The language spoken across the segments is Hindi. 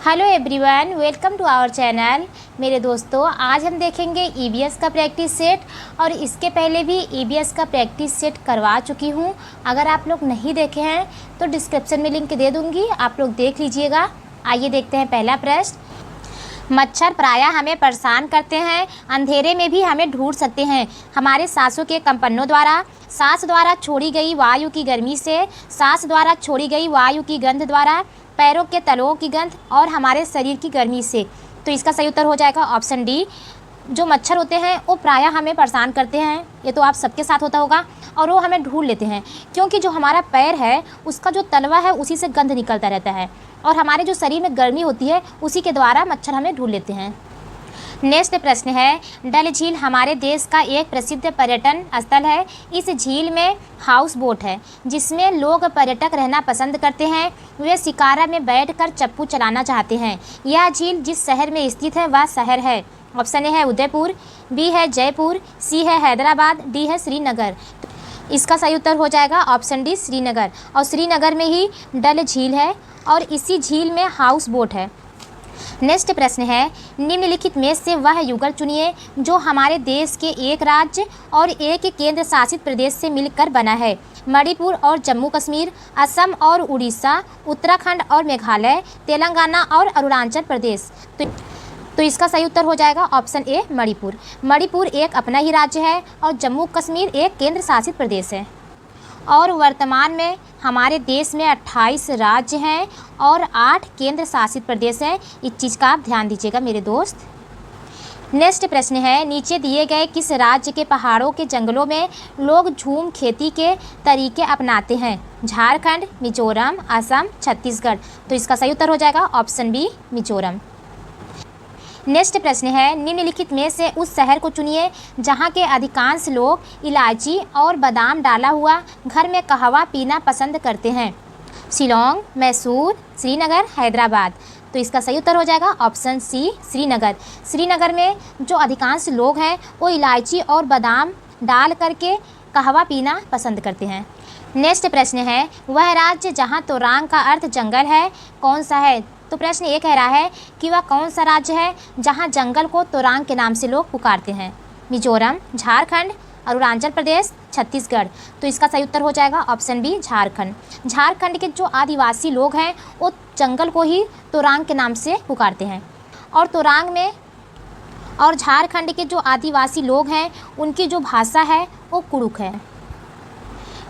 Hello everyone, welcome to our channel. मेरे दोस्तों, आज हम देखेंगे ईवीएस का प्रैक्टिस सेट और इसके पहले भी ईवीएस का प्रैक्टिस सेट करवा चुकी हूं। अगर आप लोग नहीं देखे हैं तो डिस्क्रिप्शन में लिंक दे दूंगी, आप लोग देख लीजिएगा। आइए देखते हैं पहला प्रश्न। मच्छर प्रायः हमें परेशान करते हैं, अंधेरे में भी हमें ढूंढ सकते हैं। हमारे सांसों के कंपनों द्वारा, सांस द्वारा छोड़ी गई वायु की गर्मी से, सांस द्वारा छोड़ी गई वायु की गंध द्वारा, पैरों के तलुओं की गंध और हमारे शरीर की गर्मी से। तो इसका सही उत्तर हो जाएगा ऑप्शन डी। जो मच्छर होते हैं वो प्रायः हमें परेशान करते हैं, ये तो आप सबके साथ होता होगा, और वो हमें ढूंढ लेते हैं क्योंकि जो हमारा पैर है उसका जो तलवा है उसी से गंध निकलता रहता है और हमारे जो शरीर में गर्मी होती है उसी के द्वारा मच्छर हमें ढूंढ लेते हैं। नेक्स्ट प्रश्न है, डल झील हमारे देश का एक प्रसिद्ध पर्यटन स्थल है। इस झील में हाउस बोट है जिसमें लोग पर्यटक रहना पसंद करते हैं। वे शिकारा में बैठकर चप्पू चलाना चाहते हैं। यह झील जिस शहर में स्थित है वह शहर है। ऑप्शन ए है उदयपुर, बी है जयपुर, सी है हैदराबाद, डी है श्रीनगर। इसका सही उत्तर हो जाएगा ऑप्शन डी श्रीनगर। और श्रीनगर में ही डल झील है और इसी झील में हाउस बोट है। नेक्स्ट प्रश्न है, निम्नलिखित में से वह युगल चुनिए जो हमारे देश के एक राज्य और एक केंद्र शासित प्रदेश से मिलकर बना है। मणिपुर और जम्मू कश्मीर, असम और उड़ीसा, उत्तराखंड और मेघालय, तेलंगाना और अरुणाचल प्रदेश। तो इसका सही उत्तर हो जाएगा ऑप्शन ए मणिपुर। मणिपुर एक अपना ही राज्य है और जम्मू कश्मीर एक केंद्र शासित प्रदेश है। और वर्तमान में हमारे देश में 28 राज्य हैं और 8 केंद्र शासित प्रदेश हैं। इस चीज़ का आप ध्यान दीजिएगा मेरे दोस्त। नेक्स्ट प्रश्न है, नीचे दिए गए किस राज्य के पहाड़ों के जंगलों में लोग झूम खेती के तरीके अपनाते हैं? झारखंड, मिजोरम, असम, छत्तीसगढ़। तो इसका सही उत्तर हो जाएगा ऑप्शन बी मिजोरम। नेक्स्ट प्रश्न है, निम्नलिखित में से उस शहर को चुनिए जहां के अधिकांश लोग इलायची और बादाम डाला हुआ घर में कहवा पीना पसंद करते हैं। शिलोंग, मैसूर, श्रीनगर, हैदराबाद। तो इसका सही उत्तर हो जाएगा ऑप्शन सी श्रीनगर। श्रीनगर में जो अधिकांश लोग हैं वो इलायची और बादाम डाल करके कहवा पीना पसंद करते हैं। नेक्स्ट प्रश्न है, वह राज्य जहाँ तोरांग का अर्थ जंगल है कौन सा है? तो प्रश्न ये कह रहा है कि वह कौन सा राज्य है जहां जंगल को तोरांग के नाम से लोग पुकारते हैं? मिजोरम, झारखंड, अरुणाचल प्रदेश, छत्तीसगढ़। तो इसका सही उत्तर हो जाएगा ऑप्शन बी झारखंड। झारखंड के जो आदिवासी लोग हैं वो जंगल को ही तोरांग के नाम से पुकारते हैं और तोरांग में और झारखंड के जो आदिवासी लोग हैं उनकी जो भाषा है वो कुड़ुक है।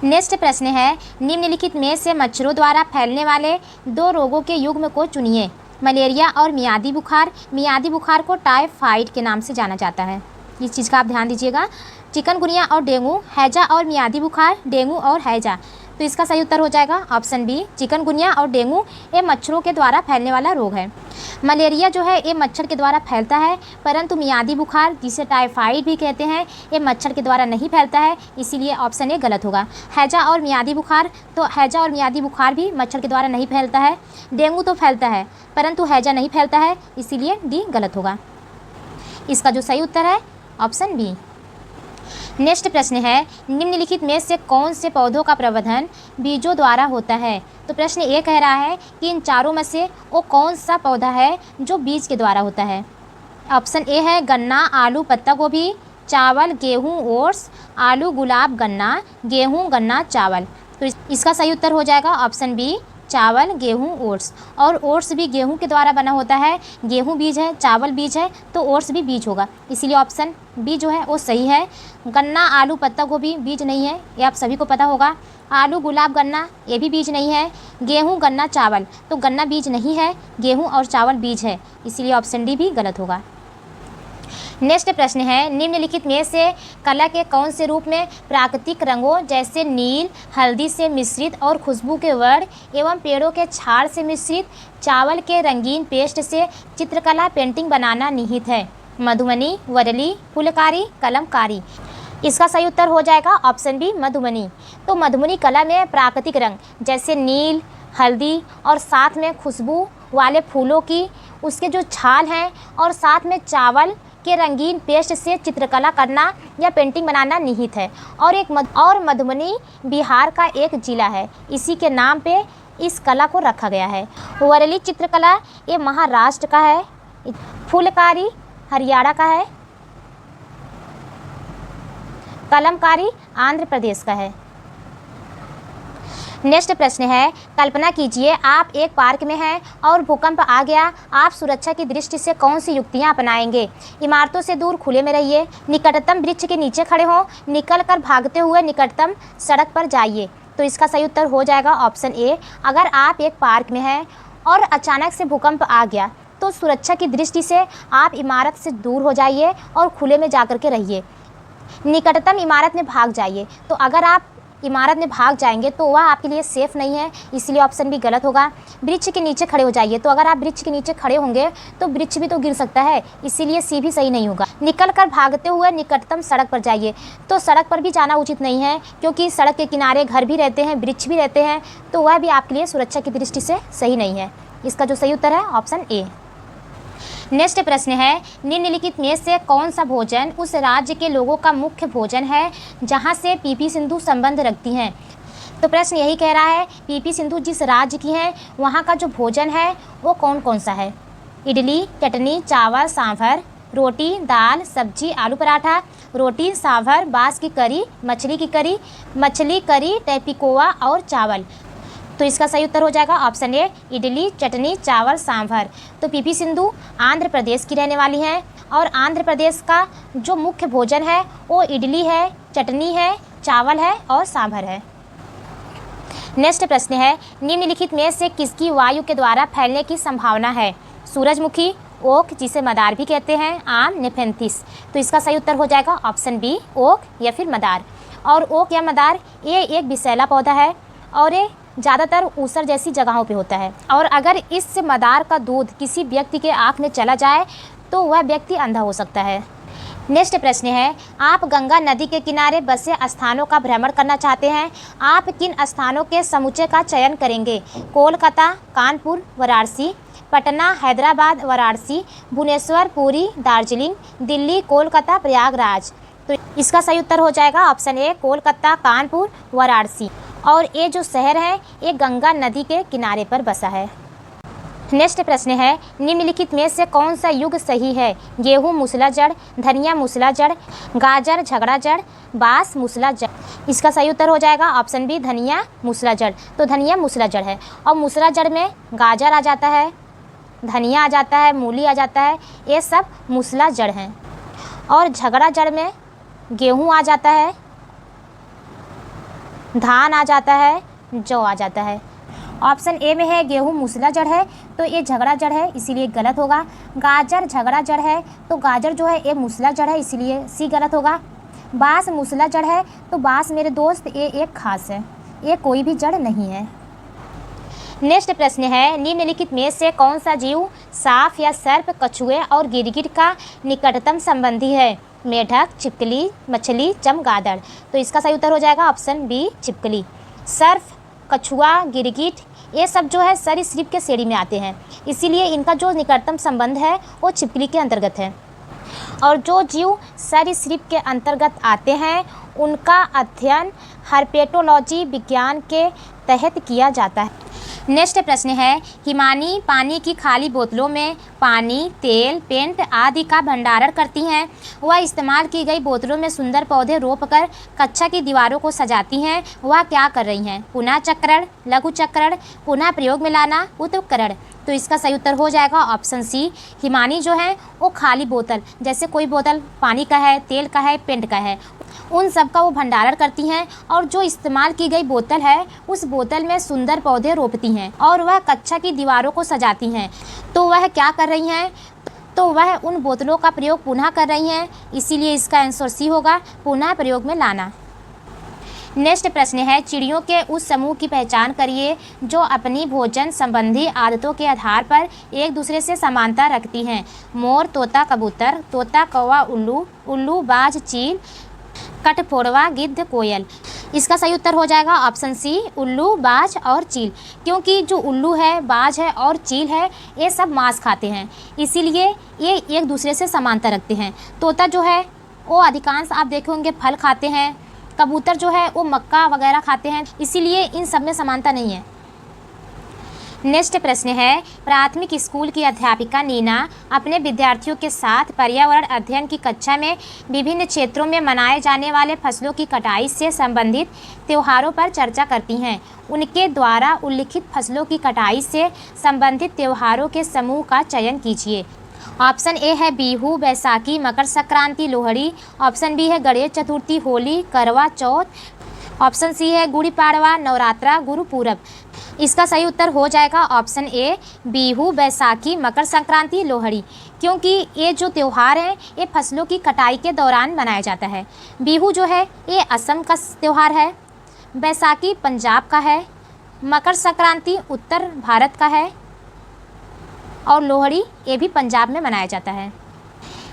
नेक्स्ट प्रश्न है, निम्नलिखित में से मच्छरों द्वारा फैलने वाले 2 रोगों के युग्म को चुनिए। मलेरिया और मियादी बुखार। मियादी बुखार को टाइफाइड के नाम से जाना जाता है, इस चीज़ का आप ध्यान दीजिएगा। चिकनगुनिया और डेंगू। हैजा और मियादी बुखार, डेंगू और हैजा। तो इसका सही उत्तर हो जाएगा ऑप्शन बी चिकनगुनिया और डेंगू। ये मच्छरों के द्वारा फैलने वाला रोग है। मलेरिया जो है ये मच्छर के द्वारा फैलता है, परंतु मियादी बुखार जिसे टाइफाइड भी कहते हैं ये मच्छर के द्वारा नहीं फैलता है, इसीलिए ऑप्शन ए गलत होगा। हैजा और मियादी बुखार, तो हैजा और मियादी बुखार भी मच्छर के द्वारा नहीं फैलता है। डेंगू तो फैलता है परंतु हैजा नहीं फैलता है, इसीलिए डी गलत होगा। इसका जो सही उत्तर है ऑप्शन बी। नेक्स्ट प्रश्न है, निम्नलिखित में से कौन से पौधों का प्रवर्धन बीजों द्वारा होता है? तो प्रश्न ये कह रहा है कि इन चारों में से वो कौन सा पौधा है जो बीज के द्वारा होता है? ऑप्शन ए है गन्ना, आलू, पत्ता गोभी, चावल, गेहूं, ओट्स, आलू, गुलाब, गन्ना, गेहूं, गन्ना, चावल। तो इसका सही उत्तर हो जाएगा ऑप्शन बी चावल, गेहूं, ओट्स। और ओट्स भी गेहूं के द्वारा बना होता है। गेहूं बीज है, चावल बीज है, तो ओट्स भी बीज होगा, इसीलिए ऑप्शन बी जो है वो सही है। गन्ना, आलू, पत्ता गोभी बीज नहीं है, ये आप सभी को पता होगा। आलू, गुलाब, गन्ना ये भी बीज नहीं है। गेहूं, गन्ना, चावल, तो गन्ना बीज नहीं है, गेहूं और चावल बीज है, इसीलिए ऑप्शन डी भी गलत होगा। नेक्स्ट प्रश्न है, निम्नलिखित में से कला के कौन से रूप में प्राकृतिक रंगों जैसे नील, हल्दी से मिश्रित और खुशबू के वर्ण एवं पेड़ों के छाल से मिश्रित चावल के रंगीन पेस्ट से चित्रकला पेंटिंग बनाना निहित है? मधुबनी, वरली, फुलकारी, कलमकारी। इसका सही उत्तर हो जाएगा ऑप्शन बी मधुबनी। तो मधुबनी कला में प्राकृतिक रंग जैसे नील, हल्दी और साथ में खुशबू वाले फूलों की उसके जो छाल हैं और साथ में चावल के रंगीन पेस्ट से चित्रकला करना या पेंटिंग बनाना निहित है। और मधुबनी बिहार का एक ज़िला है, इसी के नाम पे इस कला को रखा गया है? वरली चित्रकला ये महाराष्ट्र का है। फुलकारी हरियाणा का है। कलमकारी आंध्र प्रदेश का है। नेक्स्ट प्रश्न है, कल्पना कीजिए आप एक पार्क में हैं और भूकंप आ गया। आप सुरक्षा की दृष्टि से कौन सी युक्तियां अपनाएंगे? इमारतों से दूर खुले में रहिए, निकटतम वृक्ष के नीचे खड़े हों, निकल कर भागते हुए निकटतम सड़क पर जाइए। तो इसका सही उत्तर हो जाएगा ऑप्शन ए। अगर आप एक पार्क में हैं और अचानक से भूकंप आ गया तो सुरक्षा की दृष्टि से आप इमारत से दूर हो जाइए और खुले में जाकर के रहिए, निकटतम इमारत में भाग जाइए। तो अगर आप इमारत में भाग जाएंगे तो वह आपके लिए सेफ़ नहीं है, इसलिए ऑप्शन बी गलत होगा। वृक्ष के नीचे खड़े हो जाइए, तो अगर आप वृक्ष के नीचे खड़े होंगे तो वृक्ष भी तो गिर सकता है, इसीलिए सी भी सही नहीं होगा। निकल कर भागते हुए निकटतम सड़क पर जाइए, तो सड़क पर भी जाना उचित नहीं है, क्योंकि सड़क के किनारे घर भी रहते हैं, वृक्ष भी रहते हैं, तो वह भी आपके लिए सुरक्षा की दृष्टि से सही नहीं है। इसका जो सही उत्तर है ऑप्शन ए। नेक्स्ट प्रश्न है, निम्नलिखित में से कौन सा भोजन उस राज्य के लोगों का मुख्य भोजन है जहां से पीपी सिंधु संबंध रखती हैं? तो प्रश्न यही कह रहा है पीपी सिंधु जिस राज्य की हैं वहां का जो भोजन है वो कौन कौन सा है? इडली, चटनी, चावल, सांभर, रोटी, दाल, सब्जी, आलू पराठा, रोटी, सांभर, बांस की करी, मछली करी, टैपिकोवा और चावल। तो इसका सही उत्तर हो जाएगा ऑप्शन ए, इडली, चटनी, चावल, सांभर। तो पीपी सिंधु आंध्र प्रदेश की रहने वाली हैं और आंध्र प्रदेश का जो मुख्य भोजन है वो इडली है, चटनी है, चावल है और सांभर है। नेक्स्ट प्रश्न है, निम्नलिखित में से किसकी वायु के द्वारा फैलने की संभावना है? सूरजमुखी, ओक जिसे मदार भी कहते हैं, आम, नेफेंथिस। तो इसका सही उत्तर हो जाएगा ऑप्शन बी, ओक या फिर मदार। और ओक या मदार ये एक विषैला पौधा है और ये ज़्यादातर ऊसर जैसी जगहों पे होता है, और अगर इस मदार का दूध किसी व्यक्ति के आँख में चला जाए तो वह व्यक्ति अंधा हो सकता है। नेक्स्ट प्रश्न है, आप गंगा नदी के किनारे बसे स्थानों का भ्रमण करना चाहते हैं। आप किन स्थानों के समुच्चय का चयन करेंगे? कोलकाता, कानपुर, वाराणसी, पटना, हैदराबाद, वाराणसी, भुवनेश्वर, पुरी, दार्जिलिंग, दिल्ली, कोलकाता, प्रयागराज। तो इसका सही उत्तर हो जाएगा ऑप्शन ए, कोलकाता, कानपुर, वाराणसी। और ये जो शहर है ये गंगा नदी के किनारे पर बसा है। नेक्स्ट प्रश्न है, निम्नलिखित में से कौन सा युग सही है? गेहूँ मूसला जड़, धनिया मूसला जड़, गाजर झगड़ा जड़, बांस मूसला जड़। इसका सही उत्तर हो जाएगा ऑप्शन बी, धनिया मूसला जड़। तो धनिया मूसला जड़ है और मूसला जड़ में गाजर आ जाता है, धनिया आ जाता है, मूली आ जाता है, ये सब मूसला जड़ हैं। और झगड़ा जड़ में गेहूँ आ जाता है, धान आ जाता है, जौ आ जाता है। ऑप्शन ए में है गेहूँ मूसला जड़ है, तो ये झगड़ा जड़ है, इसीलिए गलत होगा। गाजर झगड़ा जड़ है, तो गाजर जो है ये मूसला जड़ है, इसीलिए सी गलत होगा। बांस मूसला जड़ है, तो बांस मेरे दोस्त ये एक खास है, ये कोई भी जड़ नहीं है। नेक्स्ट प्रश्न है, निम्नलिखित में से कौन सा जीव सांप या सर्प, कछुए और गिरगिट का निकटतम संबंधी है? मेढक, छिपकली, मछली, चमगादड़। तो इसका सही उत्तर हो जाएगा ऑप्शन बी, छिपकली। सर्प, कछुआ, गिरगिट ये सब जो है सरीसृप के श्रेणी में आते हैं, इसीलिए इनका जो निकटतम संबंध है वो छिपकली के अंतर्गत है। और जो जीव सरीसृप के अंतर्गत आते हैं उनका अध्ययन हर्पेटोलॉजी विज्ञान के तहत किया जाता है। नेक्स्ट प्रश्न है, हिमानी पानी की खाली बोतलों में पानी, तेल, पेंट आदि का भंडारण करती हैं। वह इस्तेमाल की गई बोतलों में सुंदर पौधे रोपकर कक्षा की दीवारों को सजाती हैं। वह क्या कर रही हैं? पुनः चक्रण, लघु चक्रण, पुनः प्रयोग में लाना, उत्करण। तो इसका सही उत्तर हो जाएगा ऑप्शन सी। हिमानी जो है वो खाली बोतल, जैसे कोई बोतल पानी का है, तेल का है, पेंट का है, उन सब का वो भंडारण करती हैं और जो इस्तेमाल की गई बोतल है उस बोतल में सुंदर पौधे रोपती हैं और वह कक्षा की दीवारों को सजाती हैं। तो वह क्या कर रही हैं? तो वह उन बोतलों का प्रयोग पुनः कर रही हैं, इसीलिए इसका आंसर सी होगा, पुनः प्रयोग में लाना। नेक्स्ट प्रश्न है, चिड़ियों के उस समूह की पहचान करिए जो अपनी भोजन संबंधी आदतों के आधार पर एक दूसरे से समानता रखती हैं। मोर, तोता, कबूतर, तोता, कौवा, उल्लू, उल्लू, बाज, चील, कठफोड़वा, गिद्ध, कोयल। इसका सही उत्तर हो जाएगा ऑप्शन सी, उल्लू, बाज और चील। क्योंकि जो उल्लू है, बाज है और चील है ये सब मांस खाते हैं, इसीलिए ये एक दूसरे से समानता रखते हैं। तोता जो है वो अधिकांश आप देखे होंगे फल खाते हैं, कबूतर जो है वो मक्का वगैरह खाते हैं, इसीलिए इन सब में समानता नहीं है। नेक्स्ट प्रश्न है, प्राथमिक स्कूल की अध्यापिका नीना अपने विद्यार्थियों के साथ पर्यावरण अध्ययन की कक्षा में विभिन्न क्षेत्रों में मनाए जाने वाले फसलों की कटाई से संबंधित त्योहारों पर चर्चा करती हैं। उनके द्वारा उल्लिखित फसलों की कटाई से संबंधित त्योहारों के समूह का चयन कीजिए। ऑप्शन ए है बिहू, बैसाखी, मकर संक्रांति, लोहड़ी। ऑप्शन बी है गणेश चतुर्थी, होली, करवा चौथ। ऑप्शन सी है गुड़ी पाड़वा, नवरात्रा, गुरु पूरब। इसका सही उत्तर हो जाएगा ऑप्शन ए बिहू, बैसाखी, मकर संक्रांति, लोहड़ी, क्योंकि ये जो त्यौहार है ये फसलों की कटाई के दौरान मनाया जाता है। बिहू जो है ये असम का त्यौहार है, बैसाखी पंजाब का है, मकर संक्रांति उत्तर भारत का है और लोहड़ी ये भी पंजाब में मनाया जाता है।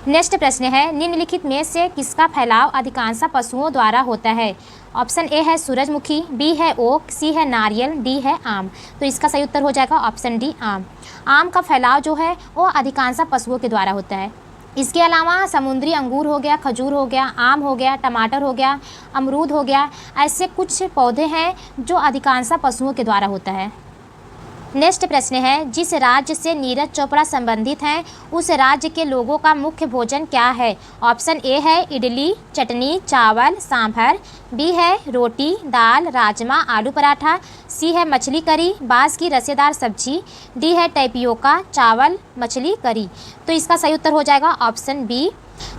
नेक्स्ट प्रश्न है, निम्नलिखित में से किसका फैलाव अधिकांश पशुओं द्वारा होता है। ऑप्शन ए है सूरजमुखी, बी है ओक, सी है नारियल, डी है आम। तो इसका सही उत्तर हो जाएगा ऑप्शन डी आम। आम का फैलाव जो है वो अधिकांश पशुओं के द्वारा होता है। इसके अलावा समुद्री अंगूर हो गया, खजूर हो गया, आम हो गया, टमाटर हो गया, अमरूद हो गया, ऐसे कुछ पौधे हैं जो अधिकांश पशुओं के द्वारा होता है। नेक्स्ट प्रश्न है, जिस राज्य से नीरज चोपड़ा संबंधित हैं उस राज्य के लोगों का मुख्य भोजन क्या है। ऑप्शन ए है इडली, चटनी, चावल, सांभर। बी है रोटी, दाल, राजमा, आलू पराठा। सी है मछली करी, बाँस की रसेदार सब्जी। डी है टैपियोका, चावल, मछली करी। तो इसका सही उत्तर हो जाएगा ऑप्शन बी।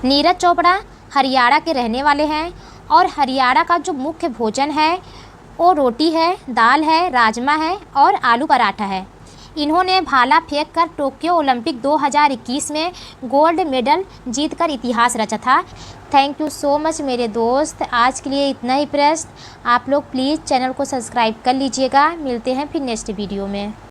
नीरज चोपड़ा हरियाणा के रहने वाले हैं और हरियाणा का जो मुख्य भोजन है वो रोटी है, दाल है, राजमा है और आलू पराठा है। इन्होंने भाला फेंक कर टोक्यो ओलंपिक 2021 में गोल्ड मेडल जीतकर इतिहास रचा था। थैंक यू सो मच मेरे दोस्त, आज के लिए इतना ही प्रश्न। आप लोग प्लीज़ चैनल को सब्सक्राइब कर लीजिएगा। मिलते हैं फिर नेक्स्ट वीडियो में।